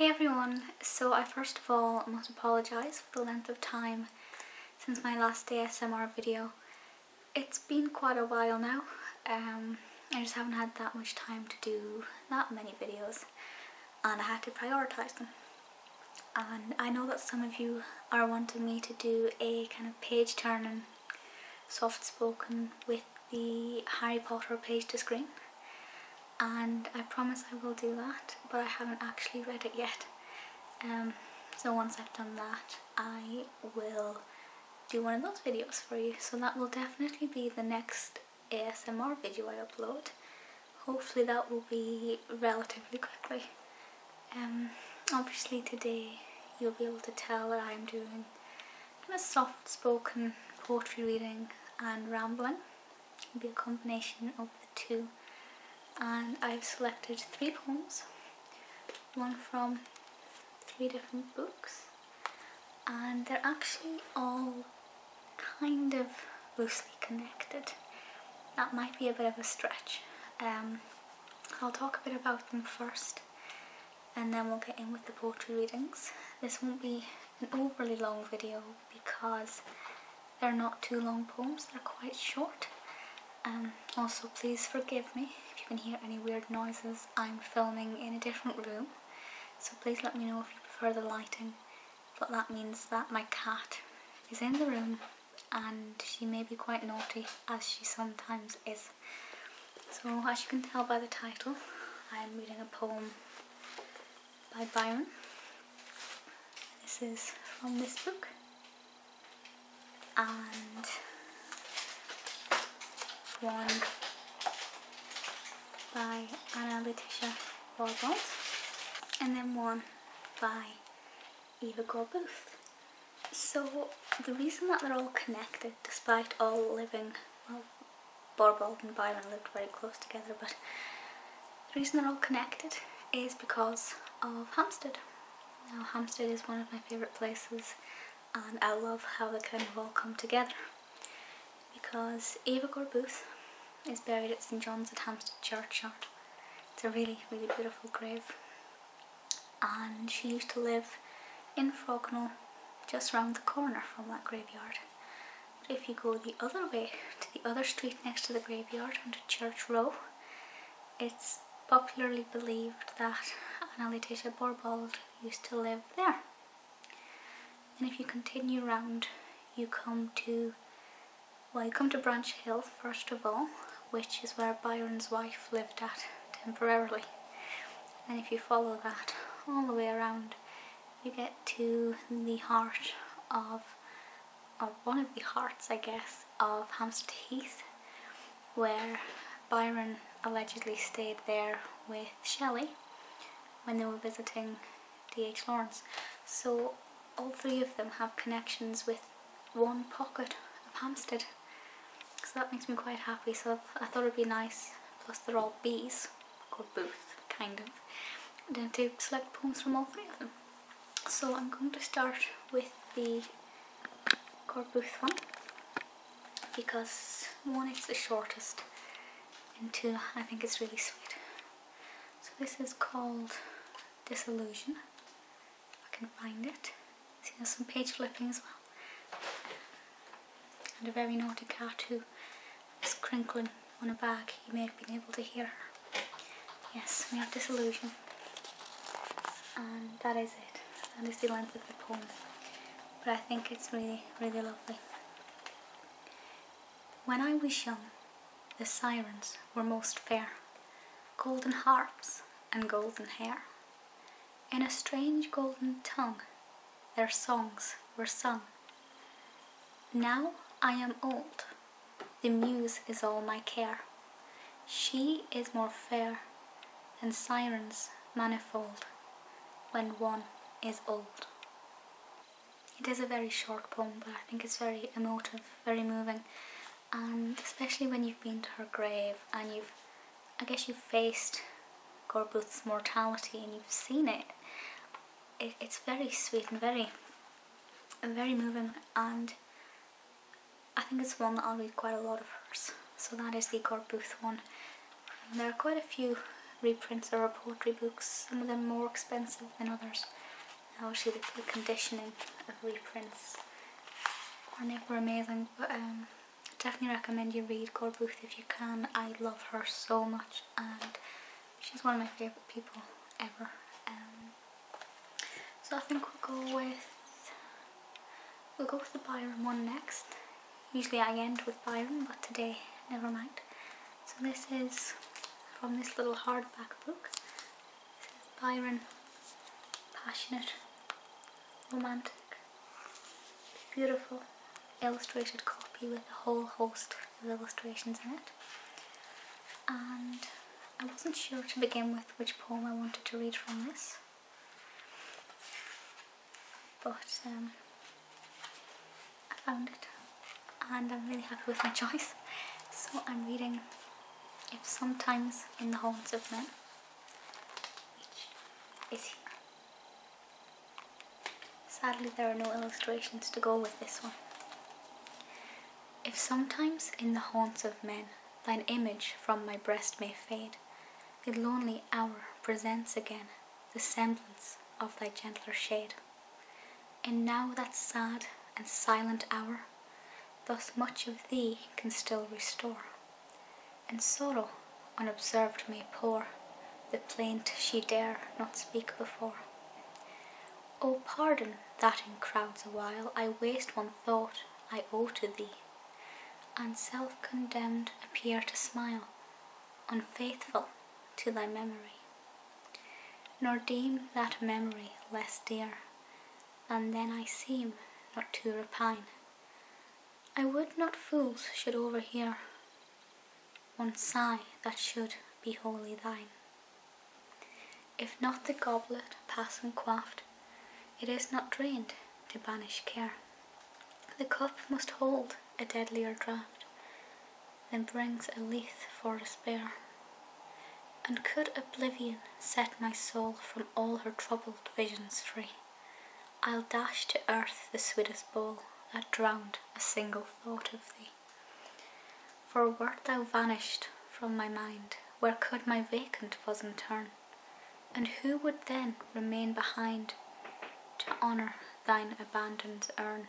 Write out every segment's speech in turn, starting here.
Hey everyone, so I first of all must apologise for the length of time since my last ASMR video. It's been quite a while now, I just haven't had that much time to do that many videos and I had to prioritise them. And I know that some of you are wanting me to do a kind of page turning, soft spoken with the Harry Potter page to screen. And I promise I will do that, but I haven't actually read it yet. So once I've done that, I will do one of those videos for you. So that will definitely be the next ASMR video I upload. Hopefully that will be relatively quickly. Obviously today you'll be able to tell that I'm doing kind of soft spoken poetry reading and rambling. It'll be a combination of the two. And I've selected 3 poems, one from 3 different books, and they're actually all kind of loosely connected. That might be a bit of a stretch. I'll talk a bit about them first and then we'll get in with the poetry readings. This won't be an overly long video because they're not too long poems, they're quite short. Also please forgive me if you can hear any weird noises. I'm filming in a different room, so please let me know if you prefer the lighting, but that means that my cat is in the room and she may be quite naughty, as she sometimes is. So as you can tell by the title, I'm reading a poem by Byron. This is from this book, and one by Laetitia Barbauld, and then one by Eva Gore-Booth. So the reason that they're all connected, despite all living, well, Barbauld and Byron lived very close together, but the reason they're all connected is because of Hampstead. Now Hampstead is one of my favourite places and I love how they kind of all come together, because Eva Gore-Booth is buried at St John's at Hampstead churchyard. It's a really, really beautiful grave, and she used to live in Frognall, just round the corner from that graveyard. But if you go the other way to the other street next to the graveyard onto Church Row, it's popularly believed that Laetitia Barbauld used to live there. And if you continue round, you come to Branch Hill first of all, which is where Byron's wife lived at temporarily. And if you follow that all the way around, you get to the heart of, or one of the hearts I guess, of Hampstead Heath, where Byron allegedly stayed there with Shelley when they were visiting D.H. Lawrence. So all 3 of them have connections with one pocket of Hampstead. So that makes me quite happy, so I thought it'd be nice, plus they're all B's, Gore-Booth, kind of, and to select poems from all 3 of them. So I'm going to start with the Gore-Booth one, because 1, it's the shortest, and 2, I think it's really sweet. So this is called Disillusion, if I can find it. See, there's some page flipping as well. And a very naughty cat who is crinkling on a bag. You may have been able to hear her. Yes, we have Disillusion. And that is it. That is the length of the poem. But I think it's really, really lovely. When I was young, the sirens were most fair, golden harps and golden hair. In a strange golden tongue, their songs were sung. Now I am old, the muse is all my care. She is more fair than sirens manifold, when one is old. It is a very short poem, but I think it's very emotive, very moving, and especially when you've been to her grave and I guess you've faced Gore-Booth's mortality and you've seen it. It's very sweet and very moving, and I think it's one that I'll read quite a lot of hers. So that is the Gore-Booth one. And there are quite a few reprints of her poetry books, some of them more expensive than others. Obviously the conditioning of reprints are never amazing, but definitely recommend you read Gore-Booth if you can. I love her so much and she's one of my favourite people ever. So I think we'll go with the Byron one next. Usually I end with Byron, but today, never mind. So this is from this little hardback book. This is Byron, passionate, romantic, beautiful illustrated copy with a whole host of illustrations in it. And I wasn't sure to begin with which poem I wanted to read from this, but I found it and I'm really happy with my choice. So I'm reading If Sometimes in the Haunts of Men, which is here. Sadly there are no illustrations to go with this one. If sometimes in the haunts of men thine image from my breast may fade, the lonely hour presents again the semblance of thy gentler shade. And now that sad and silent hour thus much of thee can still restore, and sorrow unobserved may pour the plaint she dare not speak before. O pardon that in crowds awhile I waste one thought I owe to thee, and self-condemned appear to smile, unfaithful to thy memory. Nor deem that memory less dear than then I seem not to repine. I would not fools should overhear one sigh that should be wholly thine. If not the goblet passing quaffed, it is not drained to banish care. The cup must hold a deadlier draught than brings a lethe for despair. And could oblivion set my soul from all her troubled visions free, I'll dash to earth the sweetest bowl that drowned a single thought of thee. For wert thou vanished from my mind, where could my vacant bosom turn? And who would then remain behind to honour thine abandoned urn?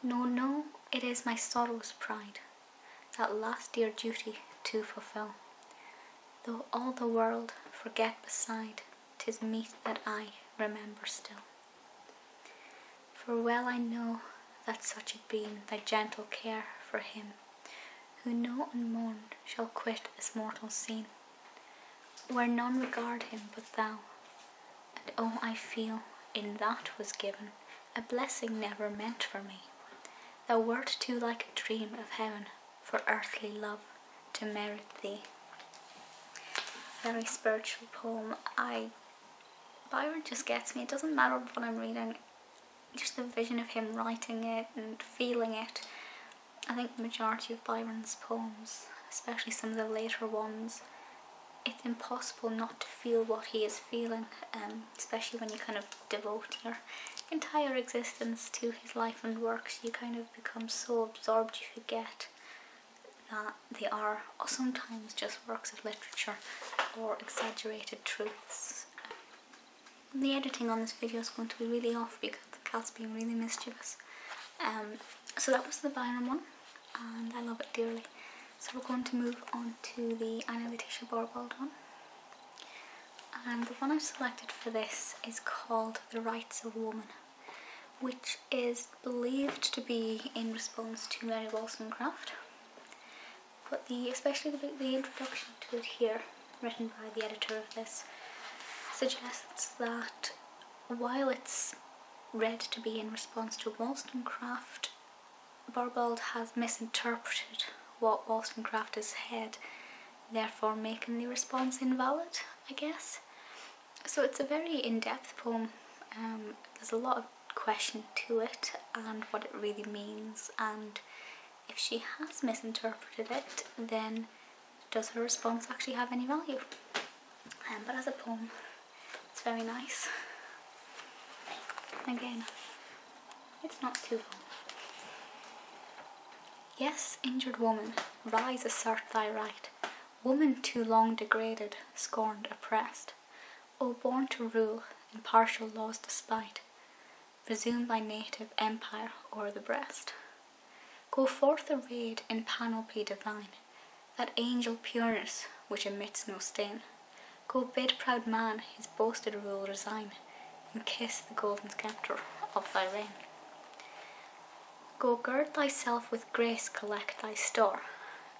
No, no, it is my sorrow's pride, that last dear duty to fulfil. Though all the world forget beside, 'tis meet that I remember still. For well I know that such it been thy gentle care for him, who no unmourned shall quit this mortal scene, where none regard him but thou. And oh, I feel in that was given a blessing never meant for me. Thou wert too like a dream of heaven for earthly love to merit thee. Very spiritual poem. Byron just gets me. It doesn't matter what I'm reading, just the vision of him writing it and feeling it. I think the majority of Byron's poems, especially some of the later ones, it's impossible not to feel what he is feeling, especially when you kind of devote your entire existence to his life and works. You kind of become so absorbed you forget that they are sometimes just works of literature or exaggerated truths. The editing on this video is going to be really off because the cat's being really mischievous. So that was the Byron one, and I love it dearly. So we're going to move on to the Laetitia Barbauld one. And the one I've selected for this is called The Rights of Woman, which is believed to be in response to Mary Wollstonecraft. But especially the introduction to it here, written by the editor of this, suggests that while it's read to be in response to Wollstonecraft, Barbauld has misinterpreted what Wollstonecraft has said, therefore making the response invalid, I guess. So it's a very in-depth poem. There's a lot of question to it and what it really means, and if she has misinterpreted it, then does her response actually have any value? But as a poem, it's very nice. Again, it's not too long. Yes, injured woman, rise, assert thy right. woman too long degraded, scorned, oppressed, O born to rule, impartial laws despite, presume thy native empire o'er the breast. Go forth arrayed in panoply divine, that angel pureness which emits no stain. Go bid proud man his boasted rule resign, and kiss the golden sceptre of thy reign. Go gird thyself with grace, collect thy store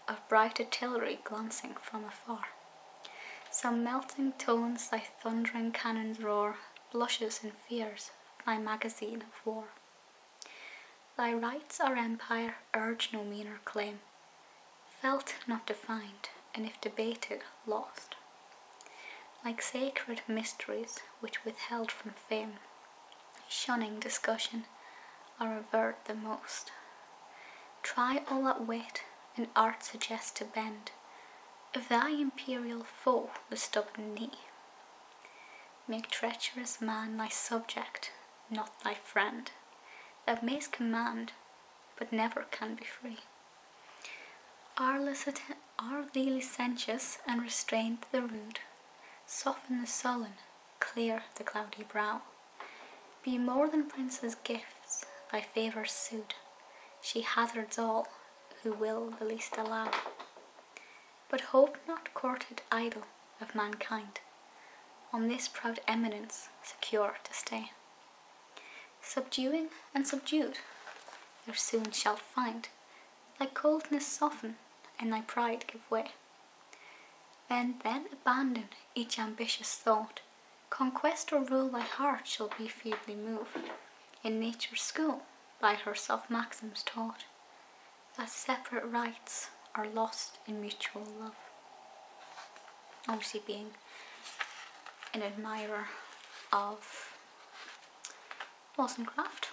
of bright artillery glancing from afar. Some melting tones thy thundering cannons roar, blushes and fears thy magazine of war. Thy rights our empire urge no meaner claim, felt not defined, and if debated, lost. Like sacred mysteries which withheld from fame, shunning discussion, are revered the most. Try all that wit and art suggest to bend, of thy imperial foe the stubborn knee. Make treacherous man thy subject, not thy friend. Thou mayst command, but never can be free. Are thee licentious and restrained the rude, soften the sullen, clear the cloudy brow. Be more than princes' gifts, thy favours suit, she hazards all, who will the least allow. But hope not courted idol of mankind, on this proud eminence secure to stay. Subduing and subdued, thou soon shalt find thy coldness soften and thy pride give way. Then abandon each ambitious thought, conquest or rule thy heart shall be feebly moved. In nature's school by her soft maxims taught, that separate rights are lost in mutual love. Obviously being an admirer of Wollstonecraft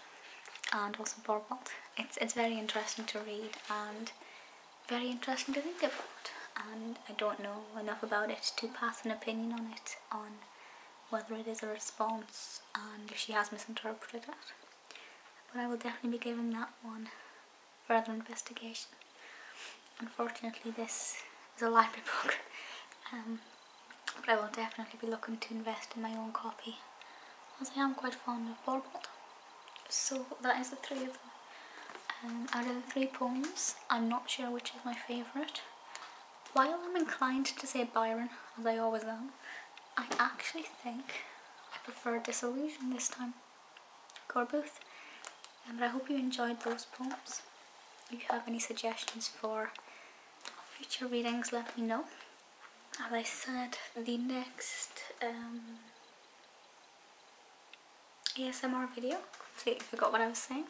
and also Barbauld. It's very interesting to read and very interesting to think about, and I don't know enough about it to pass an opinion on it, on whether it is a response and if she has misinterpreted it. But I will definitely be giving that one further investigation. Unfortunately this is a library book, but I will definitely be looking to invest in my own copy, as I am quite fond of Barbauld. So that is the three of them. Out of the three poems, I'm not sure which is my favourite. While I'm inclined to say Byron, as I always am, I actually think I prefer Disillusion this time. Gore-Booth. But I hope you enjoyed those poems. If you have any suggestions for future readings, let me know. As I said, the next ASMR video, completely forgot what I was saying,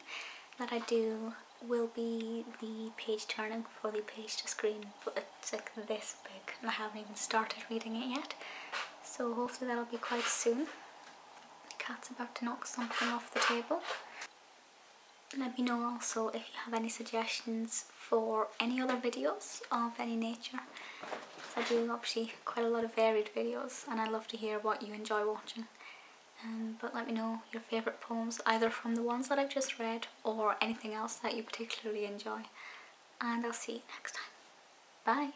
that I do will be the page turning for the page to screen, but it's like this big and I haven't even started reading it yet, so hopefully that'll be quite soon. The cat's about to knock something off the table. Let me know also if you have any suggestions for any other videos of any nature, because I do obviously quite a lot of varied videos and I love to hear what you enjoy watching. But let me know your favourite poems, either from the ones that I've just read or anything else that you particularly enjoy. And I'll see you next time. Bye!